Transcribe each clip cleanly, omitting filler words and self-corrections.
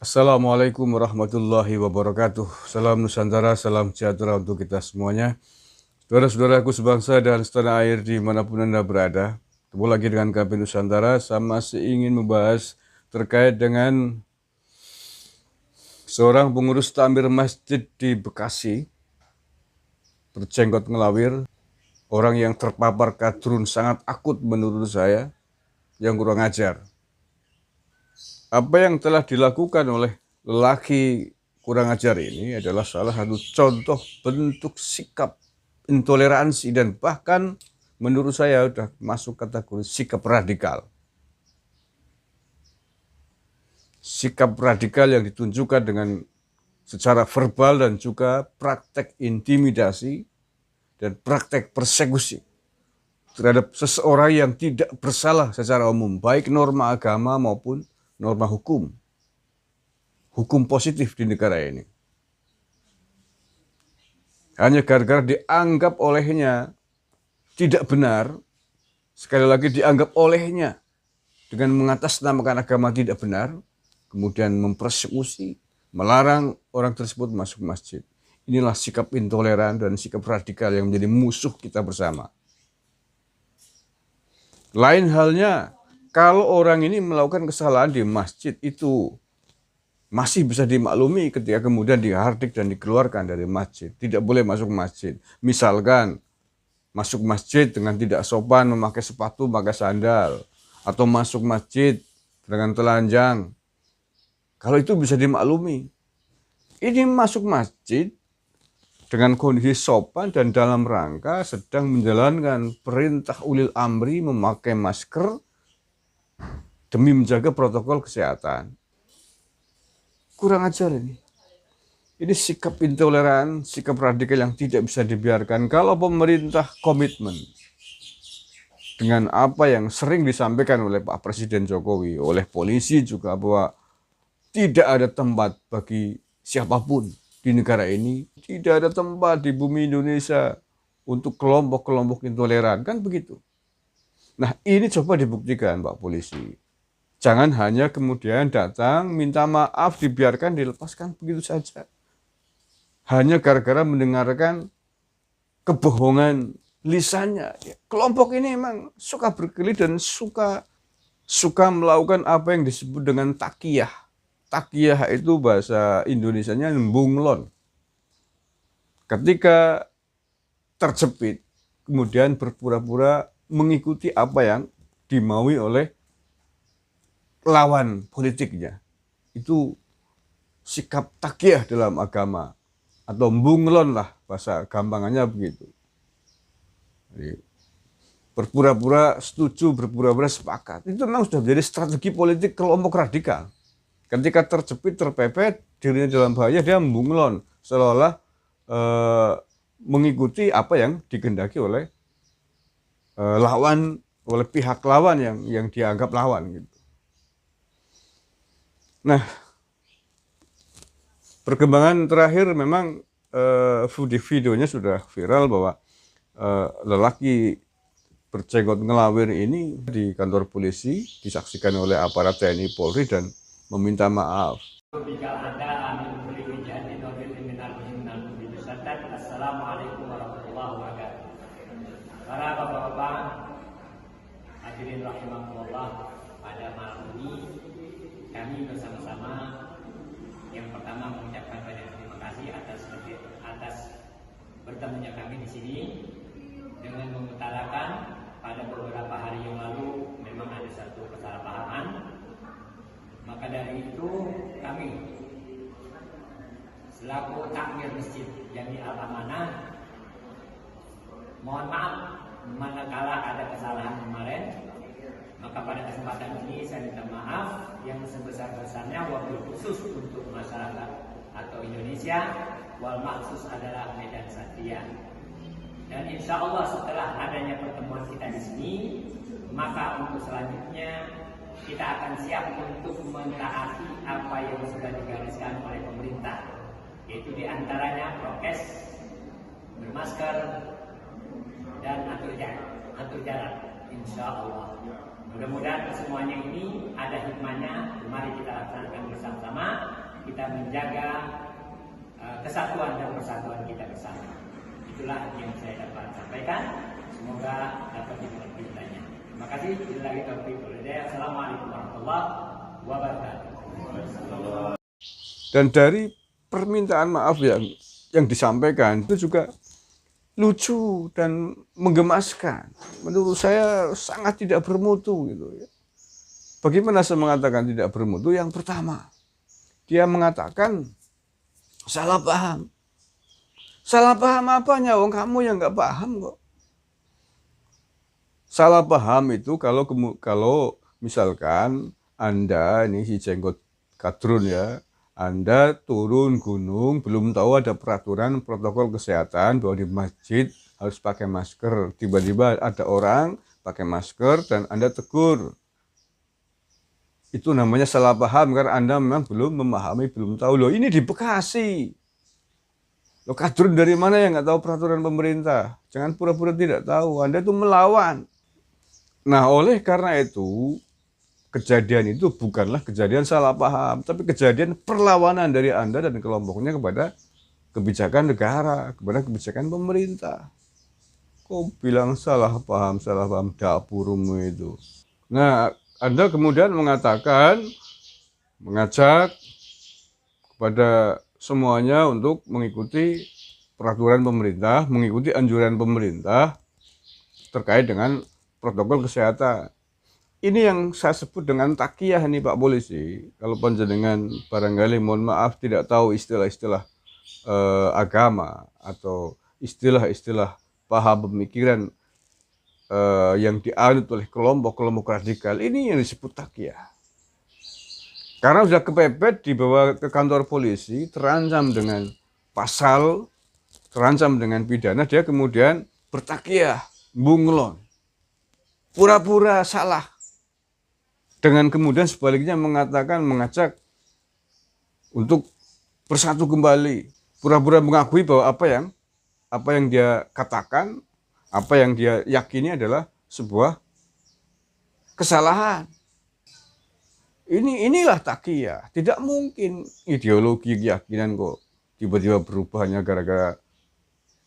Assalamualaikum warahmatullahi wabarakatuh. Salam Nusantara, salam sejahtera untuk kita semuanya. Saudara-saudaraku sebangsa dan setanah air dimanapun Anda berada. Ketemu lagi dengan kami Nusantara, saya masih ingin membahas terkait dengan seorang pengurus takmir masjid di Bekasi, berjenggot ngelawir, orang yang terpapar kadrun sangat akut menurut saya, yang kurang ajar. Apa yang telah dilakukan oleh lelaki kurang ajar ini adalah salah satu contoh bentuk sikap intoleransi dan bahkan menurut saya sudah masuk kategori sikap radikal. Sikap radikal yang ditunjukkan dengan secara verbal dan juga praktek intimidasi dan praktek persekusi terhadap seseorang yang tidak bersalah secara umum, baik norma agama maupun norma hukum positif di negara ini. Hanya gara-gara dianggap olehnya tidak benar, sekali lagi dianggap olehnya dengan mengatasnamakan agama tidak benar, kemudian mempersekusi, melarang orang tersebut masuk masjid. Inilah sikap intoleran dan sikap radikal yang menjadi musuh kita bersama. Lain halnya, kalau orang ini melakukan kesalahan di masjid itu masih bisa dimaklumi ketika kemudian dihardik dan dikeluarkan dari masjid. Tidak boleh masuk masjid. Misalkan masuk masjid dengan tidak sopan, memakai sepatu, memakai sandal. Atau masuk masjid dengan telanjang. Kalau itu bisa dimaklumi. Ini masuk masjid dengan kondisi sopan dan dalam rangka sedang menjalankan perintah ulil amri memakai masker demi menjaga protokol kesehatan. Kurang ajar ini. Ini sikap intoleran, sikap radikal yang tidak bisa dibiarkan. Kalau pemerintah komitmen dengan apa yang sering disampaikan oleh Pak Presiden Jokowi, oleh polisi juga, bahwa tidak ada tempat bagi siapapun di negara ini, tidak ada tempat di bumi Indonesia untuk kelompok-kelompok intoleran, kan begitu. Nah, ini coba dibuktikan Pak Polisi. Jangan hanya kemudian datang, minta maaf, dibiarkan, dilepaskan begitu saja. Hanya gara-gara mendengarkan kebohongan lisannya. Ya, kelompok ini memang suka berkelit dan suka melakukan apa yang disebut dengan takiyah. Takiyah itu bahasa Indonesianya bunglon. Ketika terjepit, kemudian berpura-pura mengikuti apa yang dimaui oleh lawan politiknya. Itu sikap takiyah dalam agama, atau bunglon lah bahasa gampangannya begitu. Jadi, berpura-pura setuju, berpura-pura sepakat. Itu memang sudah menjadi strategi politik kelompok radikal. Ketika terjepit, terpepet, dirinya dalam bahaya, dia bunglon, seolah-olah mengikuti apa yang dikehendaki oleh lawan, oleh pihak lawan yang dianggap lawan gitu. Nah, perkembangan terakhir memang videonya sudah viral bahwa lelaki berjenggot ngelawir ini di kantor polisi disaksikan oleh aparat TNI Polri dan meminta maaf. Assalamualaikum warahmatullahi wabarakatuh. Para bapak-bapak, hadirin rahimakumullah, pada malam ini kami bersama-sama yang pertama mengucapkan banyak terima kasih atas bertemunya kami di sini dengan mengutarakan pada beberapa hari yang lalu memang ada satu kesalahpahaman. Maka dari itu kami selaku takmir masjid Jami Al-Amanah mohon maaf manakala ada kesalahan kemarin. Maka pada kesempatan ini saya minta maaf yang sebesar-besarnya, wabil khusus untuk masyarakat atau Indonesia, wal maksus adalah Medan Satria. Dan insya Allah setelah adanya pertemuan kita di sini, maka untuk selanjutnya kita akan siap untuk mentaati apa yang sudah digariskan oleh pemerintah, yaitu diantaranya prokes, bermasker, dan atur jarak. Insya Allah. Mudah-mudahan semuanya ini ada hikmahnya. Mari kita laksanakan bersama-sama. kita menjaga kesatuan dan persatuan kita bersama. Itulah yang saya dapat sampaikan. Semoga dapat dimengerti kitanya. Terima kasih. Bila lagi taufiq wal hidayah. Assalamualaikum warahmatullahi wabarakatuh. Dan dari permintaan maaf yang disampaikan itu juga lucu dan menggemaskan. Menurut saya sangat tidak bermutu gitu ya. Bagaimana saya mengatakan tidak bermutu? Yang pertama, dia mengatakan salah paham. Salah paham apanya? Wong kamu yang nggak paham kok. Salah paham itu kalau misalkan Anda ini si jenggot kadrun ya, Anda turun gunung belum tahu ada peraturan protokol kesehatan bahwa di masjid harus pakai masker. Tiba-tiba ada orang pakai masker dan Anda tegur. Itu namanya salah paham karena Anda memang belum memahami, belum tahu. Loh ini di Bekasi. Loh kadrun dari mana yang nggak tahu peraturan pemerintah? Jangan pura-pura tidak tahu. Anda itu melawan. Nah oleh karena itu kejadian itu bukanlah kejadian salah paham, tapi kejadian perlawanan dari Anda dan kelompoknya kepada kebijakan negara, kepada kebijakan pemerintah. Kok bilang salah paham dapurmu itu. Nah Anda kemudian mengajak kepada semuanya untuk mengikuti peraturan pemerintah, mengikuti anjuran pemerintah terkait dengan protokol kesehatan. Ini yang saya sebut dengan takiyah nih Pak Polisi. Kalau panjenengan barangkali mohon maaf tidak tahu istilah-istilah agama atau istilah-istilah paham pemikiran yang dianut oleh kelompok-kelompok radikal, ini yang disebut takiyah. Karena sudah kepepet dibawa ke kantor polisi, terancam dengan pasal, terancam dengan pidana, dia kemudian bertakiyah, bunglon, pura-pura salah. Dengan kemudian sebaliknya mengajak untuk bersatu kembali, pura-pura mengakui bahwa apa yang dia katakan, apa yang dia yakini adalah sebuah kesalahan. Inilah takiyah. Tidak mungkin ideologi keyakinan kok tiba-tiba berubah hanya gara-gara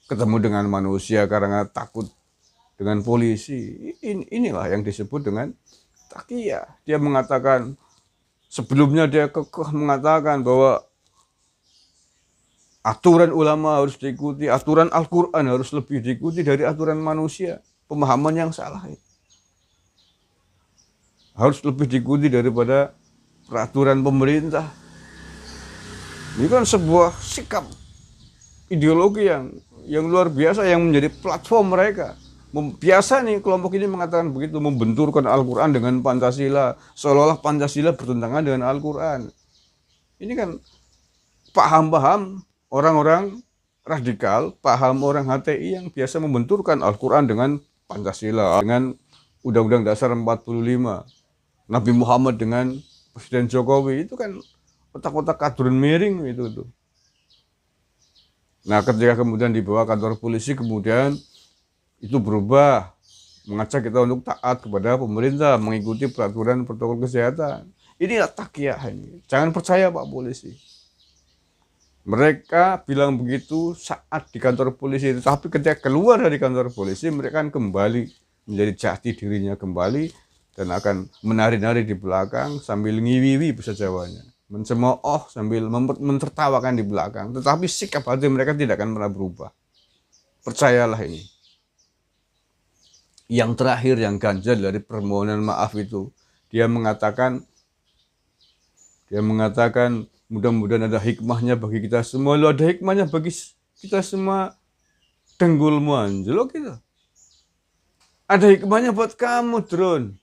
ketemu dengan manusia karena takut dengan polisi. Inilah yang disebut dengan takiyah. Dia mengatakan, sebelumnya dia kekeh mengatakan bahwa aturan ulama harus diikuti, aturan Al-Quran harus lebih diikuti dari aturan manusia. Pemahaman yang salah itu. Harus lebih diikuti daripada peraturan pemerintah. Ini kan sebuah sikap ideologi yang luar biasa yang menjadi platform mereka. Biasa nih kelompok ini mengatakan begitu, membenturkan Al-Quran dengan Pancasila, seolah-olah Pancasila bertentangan dengan Al-Quran. Ini kan paham-paham orang-orang radikal, paham orang HTI yang biasa membenturkan Al-Quran dengan Pancasila, dengan Undang-Undang Dasar 45, Nabi Muhammad dengan Presiden Jokowi. Itu kan otak-otak kadrun miring itu tuh. Nah ketika kemudian dibawa kantor polisi, kemudian itu berubah, mengajak kita untuk taat kepada pemerintah, mengikuti peraturan protokol kesehatan. Inilah takiyah ini. Jangan percaya Pak Polisi. Mereka bilang begitu saat di kantor polisi, tapi ketika keluar dari kantor polisi, mereka akan kembali menjadi jati dirinya kembali dan akan menari-nari di belakang sambil ngiwiwi bahasa Jawanya, mencemooh sambil mentertawakan di belakang. Tetapi sikap hati mereka tidak akan pernah berubah. Percayalah ini. Yang terakhir yang ganjal dari permohonan maaf itu, dia mengatakan mudah-mudahan ada hikmahnya bagi kita semua. Lo ada hikmahnya bagi kita semua, denggulmu anjlok gitu. Ada hikmahnya buat kamu, Drone.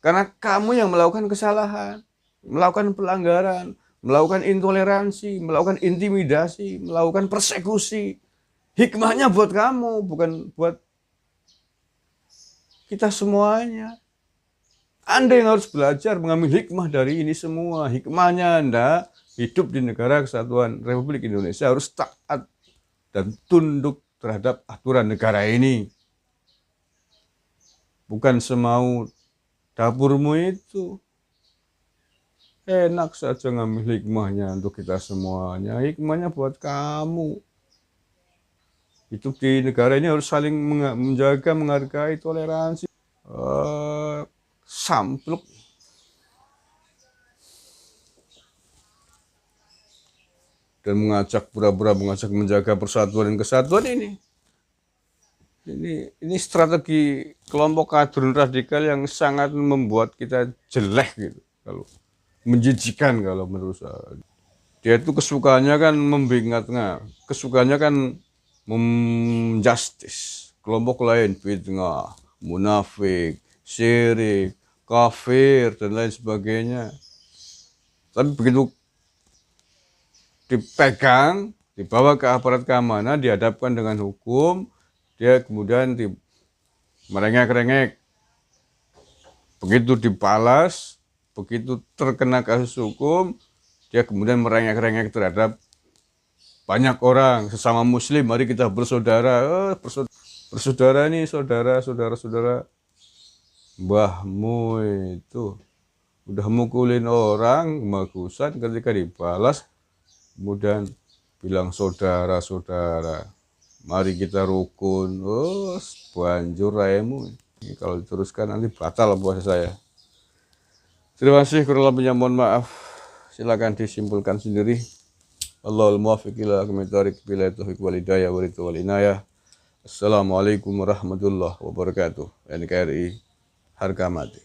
Karena kamu yang melakukan kesalahan, melakukan pelanggaran, melakukan intoleransi, melakukan intimidasi, melakukan persekusi. Hikmahnya buat kamu, bukan buat kita semuanya. Anda yang harus belajar mengambil hikmah dari ini semua. Hikmahnya Anda hidup di negara kesatuan Republik Indonesia harus taat dan tunduk terhadap aturan negara ini. Bukan semau dapurmu itu. enak saja ngambil hikmahnya untuk kita semuanya. Hikmahnya buat kamu. Hidup di negara ini harus saling menjaga, menghargai, toleransi. Sampluk. Dan pura-pura mengajak menjaga persatuan dan kesatuan ini. Ini strategi kelompok kadrun radikal yang sangat membuat kita jelek gitu. Kalau menjijikan kalau menurut saya. Dia itu kesukaannya kan membingatnya, kesukaannya kan menjustis kelompok lain, fitnah, munafik, syirik, kafir dan lain sebagainya. Tapi begitu dipegang, dibawa ke aparat keamanan, dihadapkan dengan hukum, dia kemudian merengek-rengek. Begitu dibalas, begitu terkena kasus hukum, dia kemudian merengek-rengek terhadap banyak orang, sesama muslim, mari kita bersaudara. Bersaudara nih, saudara-saudara. Mbahmu itu udah mukulin orang, kemakusan ketika dibalas, kemudian bilang saudara-saudara. Mari kita rukun. Banjur rayemu. Kalau diteruskan nanti batal puasa saya. Terima kasih, kurang lebihnya mohon maaf. Silakan disimpulkan sendiri. Allahul muwaffiq ila aqwamit thoriq, billahi taufiq wal hidayah wa ridha wal inayah. Assalamualaikum warahmatullahi wabarakatuh. NKRI harga mati.